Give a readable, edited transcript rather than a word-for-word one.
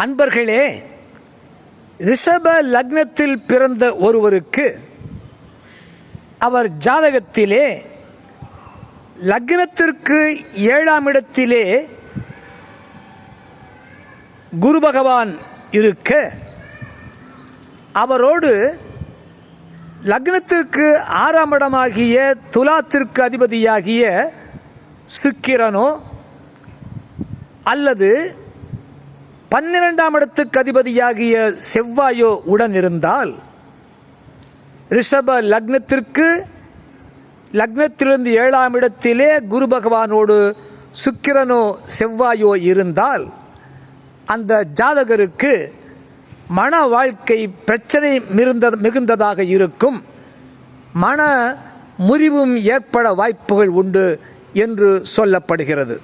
அன்பர்களே, ரிஷப லக்னத்தில் பிறந்த ஒருவருக்கு அவர் ஜாதகத்திலே லக்னத்திற்கு 7ஆம் இடத்திலே குரு பகவான் இருக்க, அவரோடு லக்னத்திற்கு 6ஆம் இடமாகிய துலாத்திற்கு அதிபதியாகிய சுக்கிரனோ அல்லது 12ஆம் இடத்துக்கு அதிபதியாகிய செவ்வாயோ உடன் இருந்தால், ரிஷப லக்னத்திலிருந்து 7ஆம் இடத்திலே குரு பகவானோடு சுக்கிரனோ செவ்வாயோ இருந்தால், அந்த ஜாதகருக்கு மன வாழ்க்கை பிரச்சனை மிகுந்ததாக இருக்கும், மன முறிவும் ஏற்பட வாய்ப்புகள் உண்டு என்று சொல்லப்படுகிறது.